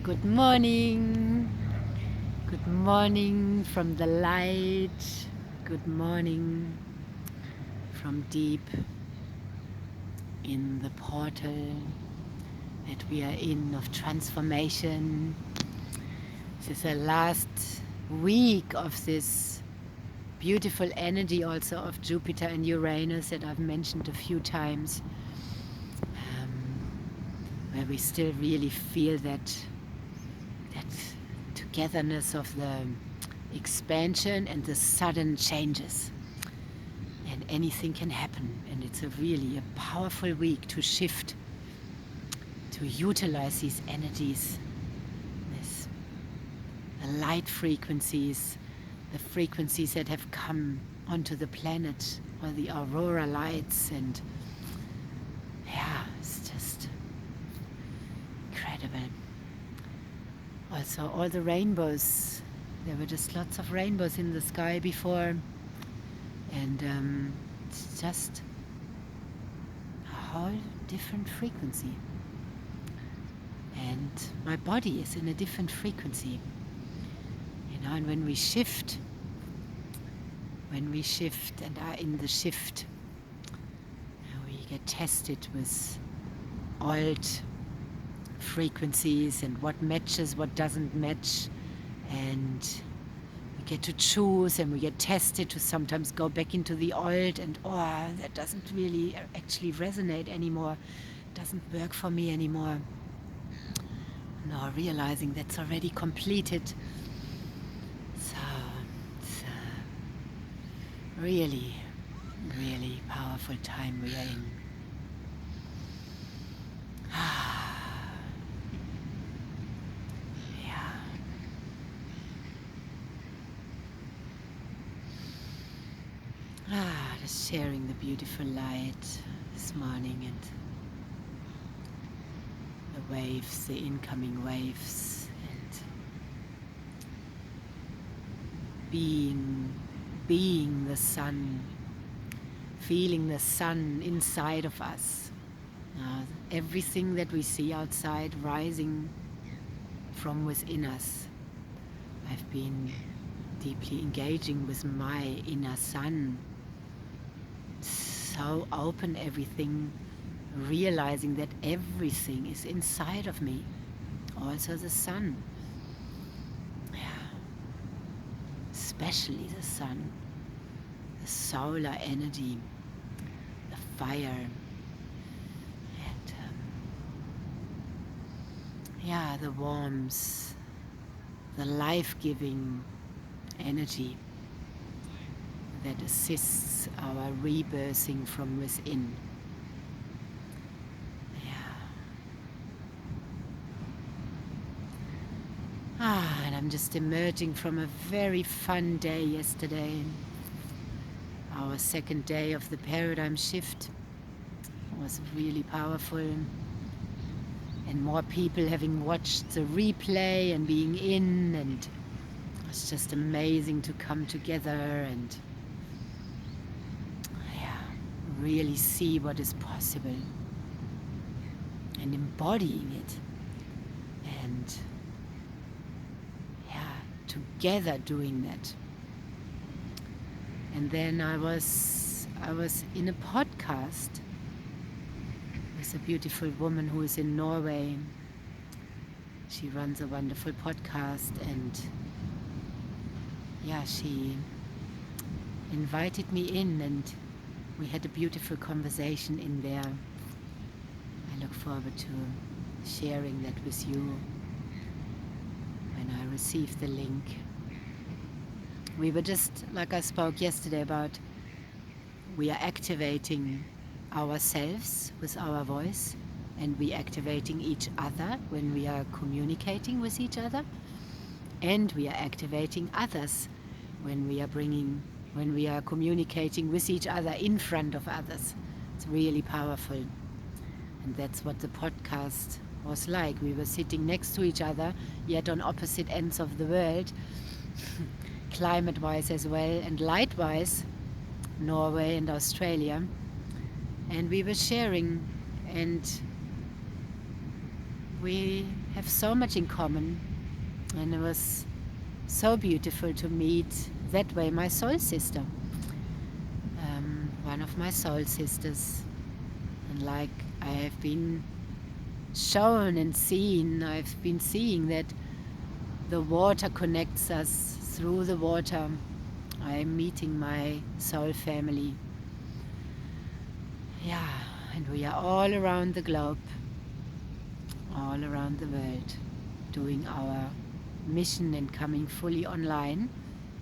Good morning. Good morning from the light. Good morning from deep in the portal that we are in of transformation. This is the last week of this beautiful energy also of Jupiter and Uranus that I've mentioned a few times, where we still really feel that togetherness of the expansion and the sudden changes, and anything can happen, and it's really a powerful week to shift, to utilize these energies, this light frequencies, the frequencies that have come onto the planet, or the aurora lights, and it's just incredible. Also all the rainbows, there were just lots of rainbows in the sky before, and it's just a whole different frequency, and my body is in a different frequency, and when we shift and are in the shift, we get tested with old frequencies and what matches, what doesn't match, and we get to choose, and we get tested to sometimes go back into the old, and that doesn't really actually resonate anymore, doesn't work for me anymore. Now realizing that's already completed. So it's a really, really powerful time we are in. Just sharing the beautiful light this morning, and the waves, the incoming waves, and being the sun, feeling the sun inside of us. Everything that we see outside rising from within us. I've been deeply engaging with my inner sun, so open everything, realizing that everything is inside of me, also the sun, especially the sun, the solar energy, the fire, and the warmth, the life-giving energy that assists our rebirthing from within. And I'm just emerging from a very fun day yesterday. Our second day of the paradigm shift was really powerful, and more people having watched the replay and being in, and it's just amazing to come together and really see what is possible and embodying it, and together doing that. And then I was in a podcast with a beautiful woman who is in Norway. She runs a wonderful podcast, and she invited me in, and we had a beautiful conversation in there. I look forward to sharing that with you when I receive the link. We were just, like I spoke yesterday about, we are activating ourselves with our voice, and we are activating each other when we are communicating with each other, and we are activating others when we are communicating with each other in front of others. It's really powerful, and that's what the podcast was like. We were sitting next to each other, yet on opposite ends of the world, climate-wise as well, and light-wise, Norway and Australia, and we were sharing, and we have so much in common, and it was so beautiful to meet that way my soul sister, one of my soul sisters. And like I have been shown and seen, I've been seeing that the water connects us. Through the water I'm meeting my soul family. Yeah, and we are all around the globe, all around the world, doing our mission and coming fully online,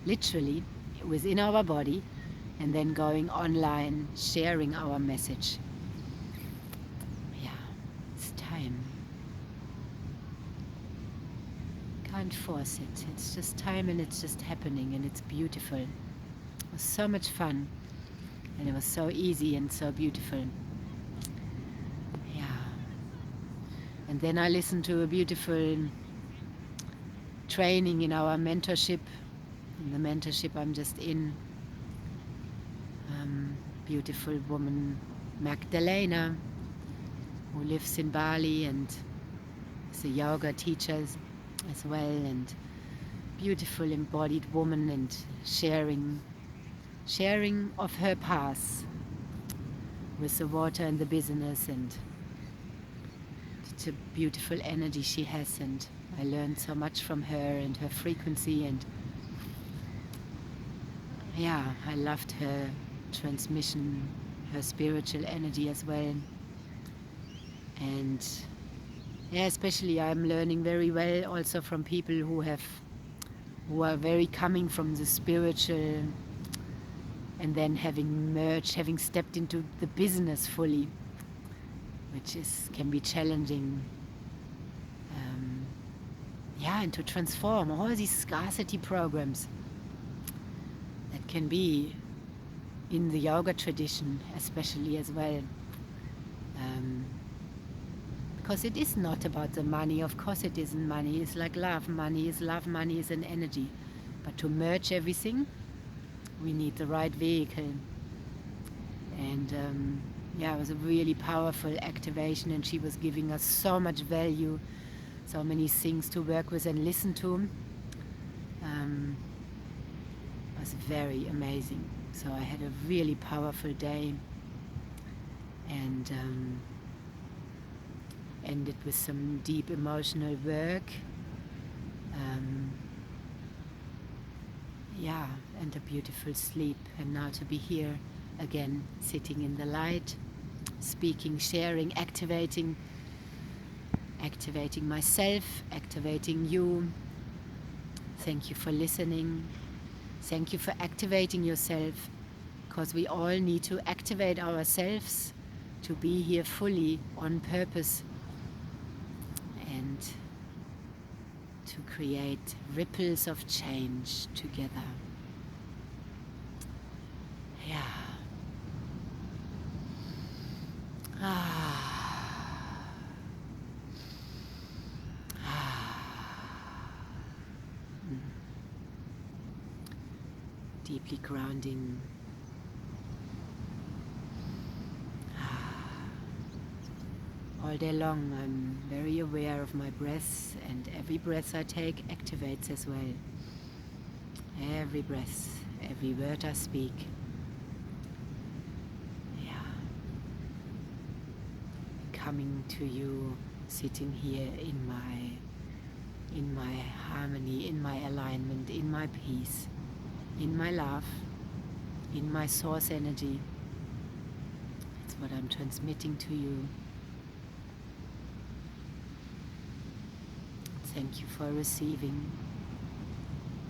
literally within our body, and then going online, sharing our message. Yeah, it's time. Can't force it. It's just time, and it's just happening, and it's beautiful. It was so much fun, and it was so easy and so beautiful. Yeah. And then I listened to a beautiful training in our mentorship. In the mentorship I'm just in. Beautiful woman Magdalena, who lives in Bali and is a yoga teacher as well, and beautiful embodied woman, and sharing of her path with the water and the business, and it's a beautiful energy she has, and I learned so much from her and her frequency, and yeah, I loved her transmission, her spiritual energy as well. And yeah, especially I'm learning very well also from people who are very coming from the spiritual, and then having merged, having stepped into the business fully, which can be challenging. Yeah, and to transform all these scarcity programs that can be in the yoga tradition, especially as well. Because it is not about the money. Of course it isn't money. It's like love. Money is love. Money is an energy. But to merge everything, we need the right vehicle. And yeah, it was a really powerful activation, and she was giving us so much value, so many things to work with and listen to. It was very amazing. So I had a really powerful day, and ended with some deep emotional work. Yeah, and a beautiful sleep. And now to be here again, sitting in the light, speaking, sharing, activating myself, activating you. Thank you for listening. Thank you for activating yourself, because we all need to activate ourselves to be here fully on purpose and to create ripples of change together. Yeah. Deeply grounding. All day long I'm very aware of my breath, and every breath I take activates as well. Every breath, every word I speak. Yeah. Coming to you, sitting here in my harmony, in my alignment, in my peace, in my love, in my source energy. It's what I'm transmitting to you. Thank you for receiving.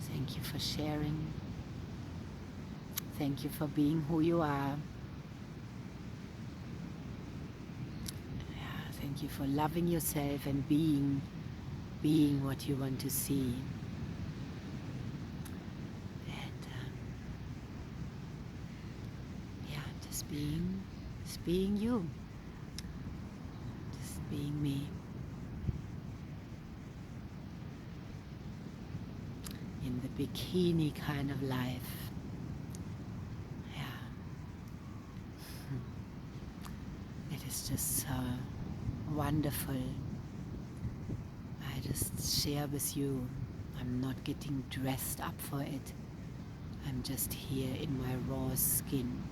Thank you for sharing. Thank you for being who you are. Yeah, thank you for loving yourself and being what you want to see. And yeah, just being you. Just being me. In the bikini kind of life. Yeah. It is just so wonderful share with you. I'm not getting dressed up for it. I'm just here in my raw skin,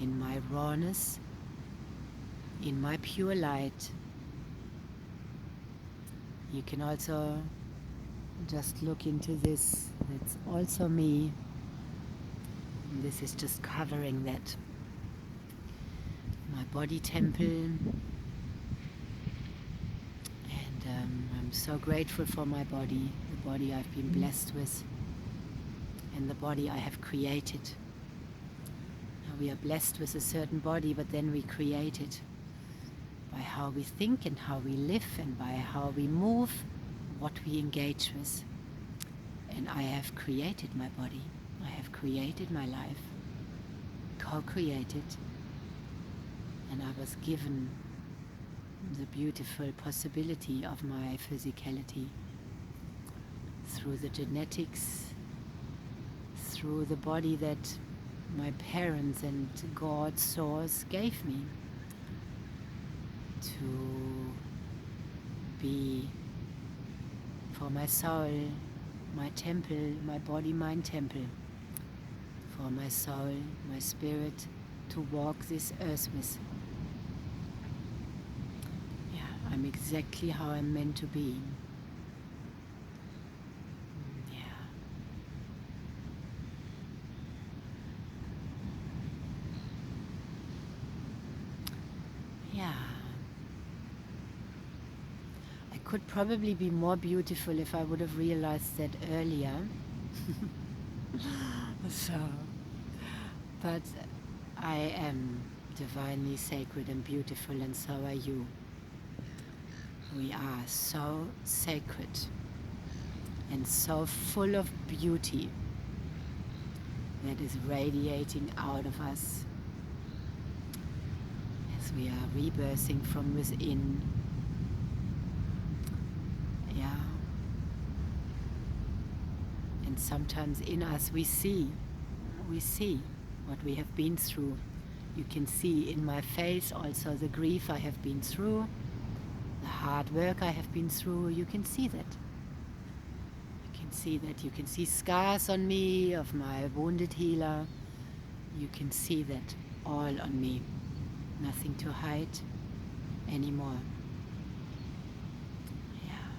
in my rawness, in my pure light. You can also just look into this. That's also me. And this is just covering that. My body temple. And I'm so grateful for my body, the body I've been blessed with, and the body I have created. Now we are blessed with a certain body, but then we create it by how we think and how we live and by how we move, what we engage with. And I have created my body. I have created my life, co-created, and I was given the beautiful possibility of my physicality through the genetics, through the body that my parents and God Source gave me to be for my soul, my temple, my body, mind temple, for my soul, my spirit to walk this earth with. Yeah, I'm exactly how I'm meant to be. Yeah. I could probably be more beautiful if I would have realized that earlier. So, but I am divinely sacred and beautiful, and so are you. We are so sacred and so full of beauty that is radiating out of us as we are rebirthing from within. Yeah. And sometimes in us we see what we have been through. You can see in my face also the grief I have been through, the hard work I have been through. You can see that. You can see that. You can see scars on me of my wounded healer. You can see that all on me. Nothing to hide anymore. Yeah.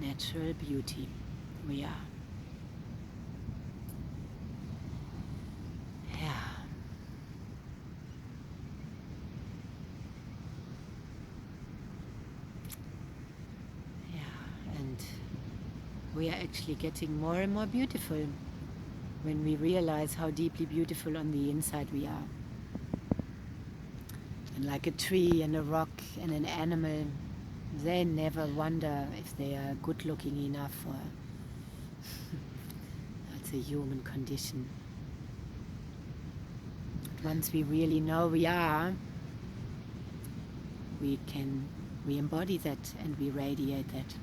Natural beauty. We are. Yeah. Yeah. And we are actually getting more and more beautiful when we realize how deeply beautiful on the inside we are. And like a tree and a rock and an animal, they never wonder if they are good looking enough, or that's a human condition. But once we really know we are, we embody that and we radiate that.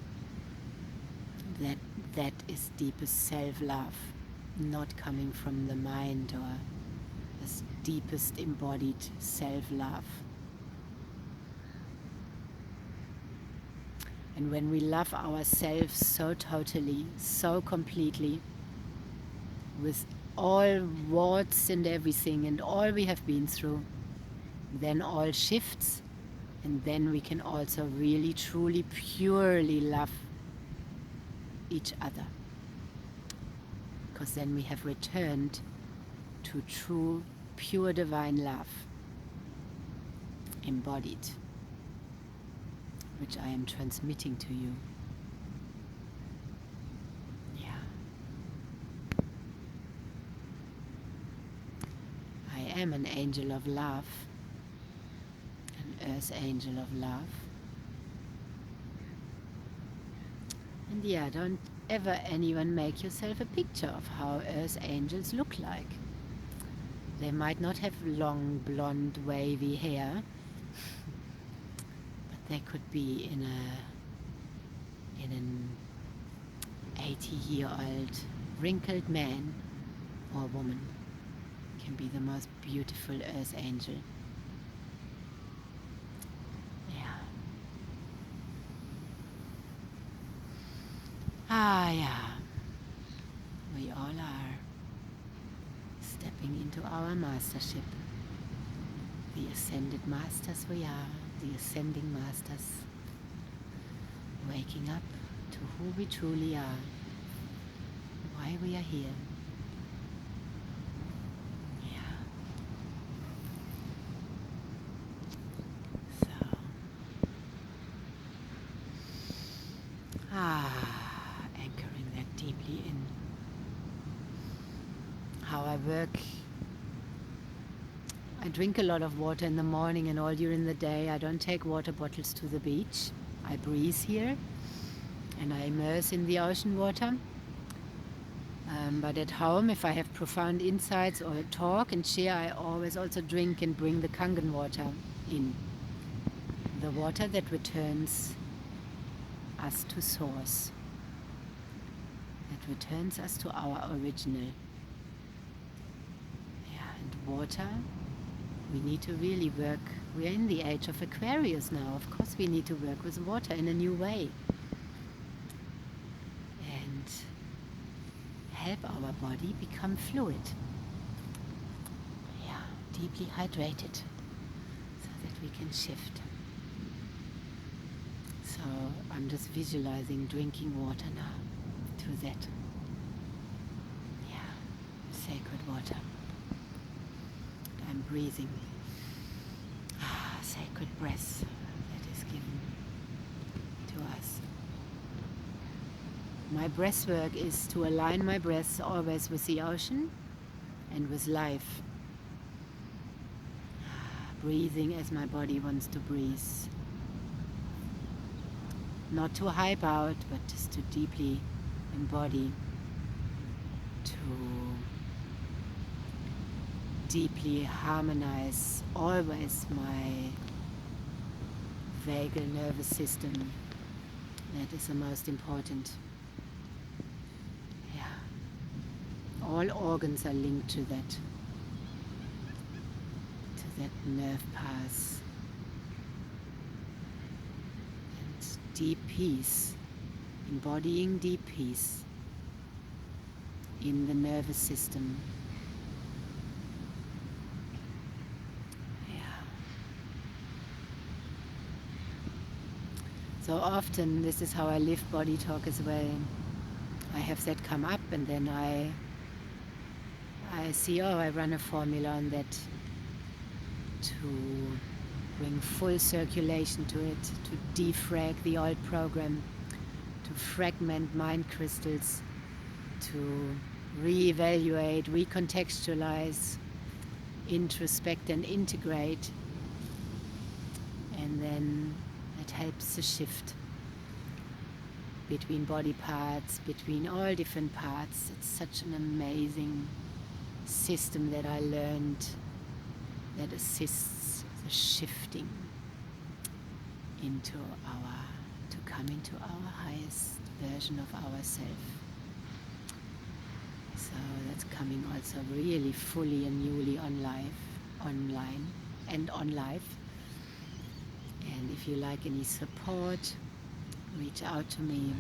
That is deepest self-love, not coming from the mind, or this deepest embodied self-love. And when we love ourselves so totally, so completely, with all warts and everything and all we have been through, then all shifts, and then we can also really, truly, purely love each other. Because then we have returned to true, pure divine love, embodied, which I am transmitting to you. Yeah. I am an angel of love, an earth angel of love. And yeah, don't ever anyone make yourself a picture of how earth angels look like. They might not have long, blonde, wavy hair, but they could be in an 80-year-old wrinkled man or woman. Can be the most beautiful earth angel. Yeah. Yeah, we all are stepping into our mastership. The ascended masters we are, the ascending masters, waking up to who we truly are, why we are here. Yeah. So, anchoring that deeply in. How I work. I drink a lot of water in the morning and all during the day. I don't take water bottles to the beach. I breathe here and I immerse in the ocean water. But at home, if I have profound insights or talk and share, I always also drink and bring the Kangen water in. The water that returns us to source, that returns us to our original. Yeah, and water, we need to really work. We are in the age of Aquarius now. Of course, we need to work with water in a new way and help our body become fluid. Yeah, deeply hydrated so that we can shift. So I'm just visualizing drinking water now through that. Yeah, sacred water. I'm breathing. Sacred breath that is given to us. My breath work is to align my breath always with the ocean and with life. Breathing as my body wants to breathe. Not to hype out, but just to deeply embody, to deeply harmonize always my vagal nervous system. That is the most important. Yeah. All organs are linked to that nerve path. And deep peace, embodying deep peace in the nervous system. So often, this is how I live body talk as well. I have that come up and then I see, I run a formula on that to bring full circulation to it, to defrag the old program, to fragment mind crystals, to reevaluate, recontextualize, introspect and integrate, and then it helps the shift between body parts, between all different parts. It's such an amazing system that I learned that assists the shifting to come into our highest version of ourselves. So that's coming also really fully and newly online and on live. And if you like any support, reach out to me.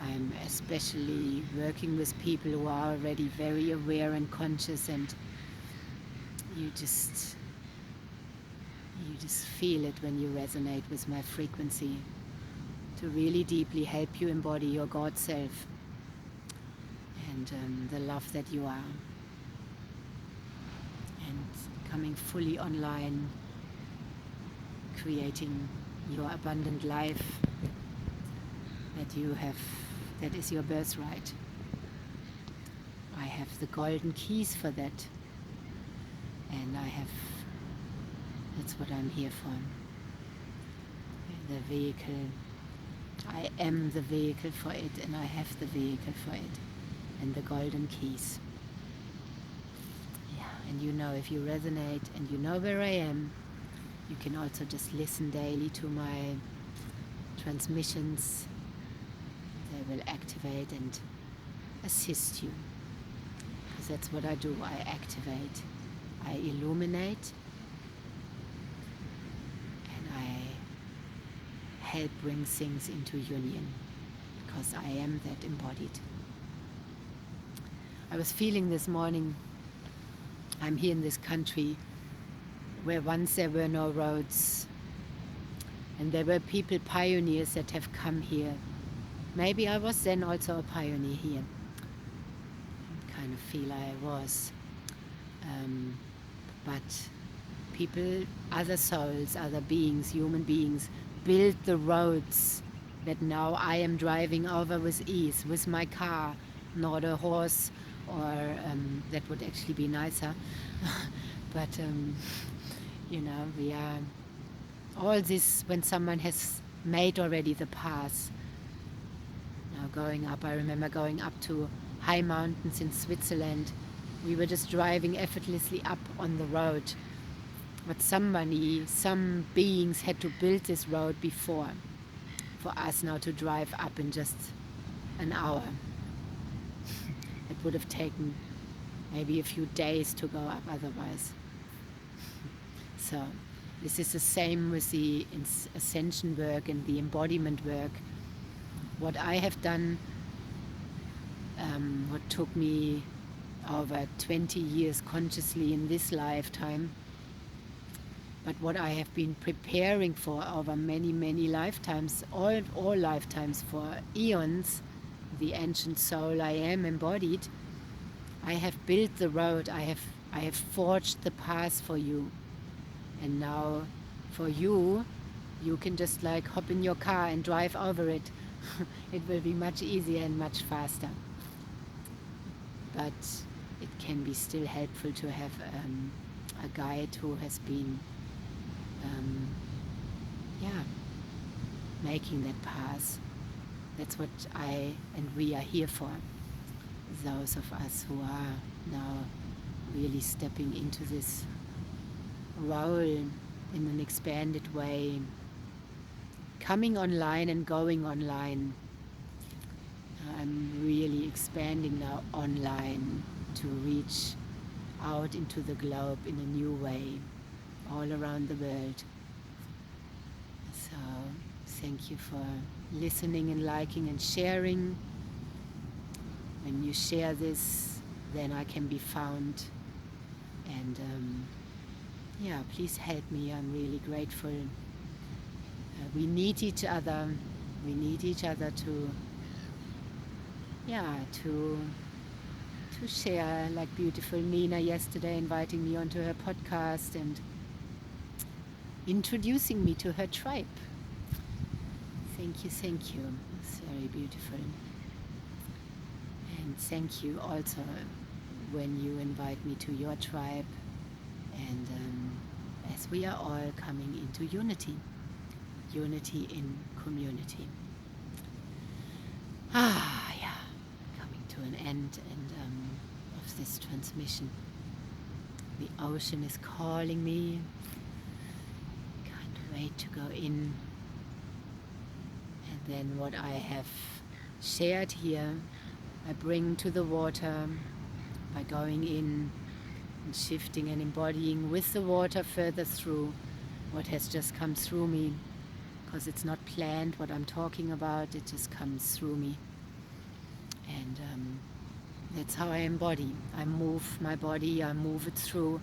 I'm especially working with people who are already very aware and conscious, and you just feel it when you resonate with my frequency, to really deeply help you embody your God self and the love that you are, and coming fully online, creating your abundant life that you have, that is your birthright. I have the golden keys for that, and that's what I'm here for. The vehicle, I am the vehicle for it, and I have the vehicle for it, and the golden keys. Yeah, and if you resonate and you know where I am, you can also just listen daily to my transmissions. They will activate and assist you, because that's what I do. I activate, I illuminate, and I help bring things into union. because I am that embodied. I was feeling this morning, I'm here in this country where once there were no roads, and there were people, pioneers that have come here. Maybe I was then also a pioneer here. I kind of feel I was. But people, other souls, other beings, human beings, built the roads that now I am driving over with ease, with my car, not a horse, or that would actually be nicer. But, we are, all this, when someone has made already the path, now going up, I remember going up to high mountains in Switzerland. We were just driving effortlessly up on the road. But somebody, some beings had to build this road before, for us now to drive up in just an hour. It would have taken maybe a few days to go up otherwise. So this is the same with the ascension work and the embodiment work. What I have done, what took me over 20 years consciously in this lifetime, but what I have been preparing for over many, many lifetimes, all lifetimes, for eons, the ancient soul I am embodied. I have built the road, I have forged the path for you. And now for you, you can just like hop in your car and drive over it. It will be much easier and much faster. But it can be still helpful to have a guide who has been making that path. That's what I and we are here for. Those of us who are now really stepping into this role in an expanded way, coming online and going online. I'm really expanding now online to reach out into the globe in a new way, all around the world. So thank you for listening and liking and sharing. When you share this, then I can be found. And please help me. I'm really grateful. We need each other. We need each other to share, like beautiful Nina yesterday inviting me onto her podcast and introducing me to her tribe. Thank you, thank you. It's very beautiful. And thank you also when you invite me to your tribe, and as we are all coming into unity in community. Coming to an end of this transmission. The ocean is calling me. Can't wait to go in. And then what I have shared here, I bring to the water by going in and shifting and embodying with the water further through what has just come through me, because it's not planned what I'm talking about, it just comes through me. And that's how I embody. I move my body, I move it through,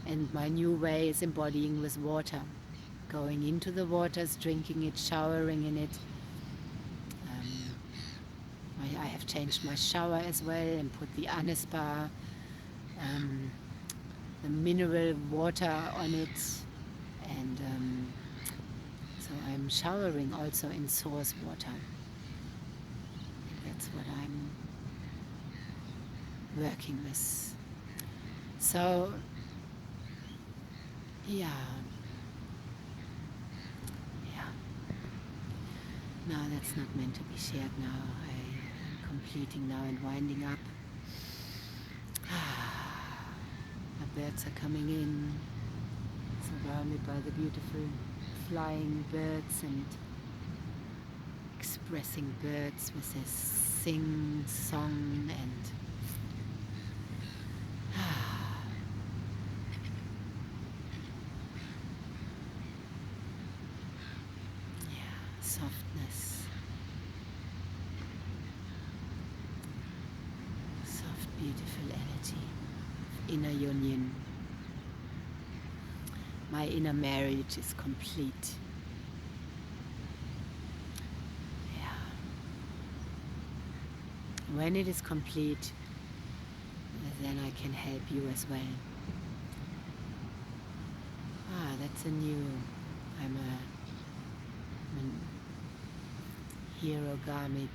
and my new way is embodying with water, going into the waters, drinking it, showering in it. I have changed my shower as well and put the Anispa, the mineral water on it, and so I'm showering also in source water. That's what I'm working with. So no, that's not meant to be shared now. I'm completing now and winding up. The birds are coming in, surrounded by the beautiful flying birds and expressing birds with their sing song and softness. inner union. My inner marriage is complete. Yeah. When it is complete, then I can help you as well. That's a new. I'm an hierogamic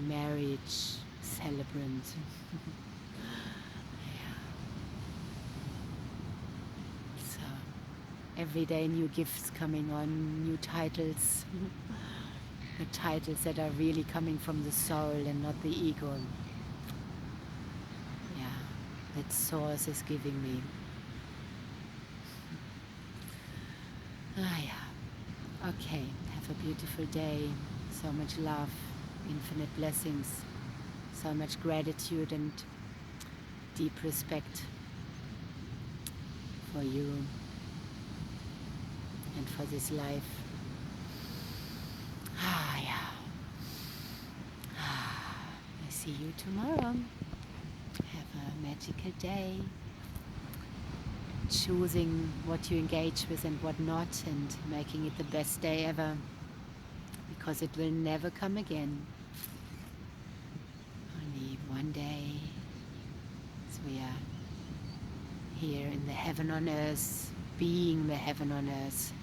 marriage celebrant. Yeah. So every day new gifts coming on, new titles. The titles that are really coming from the soul and not the ego. Yeah, that source is giving me. Yeah. Okay, have a beautiful day. So much love, infinite blessings, so much gratitude and deep respect for you and for this life. Yeah. I see you tomorrow. Have a magical day. Choosing what you engage with and what not, and making it the best day ever, because it will never come again. Only one day, as we are here in the heaven on earth, being the heaven on earth,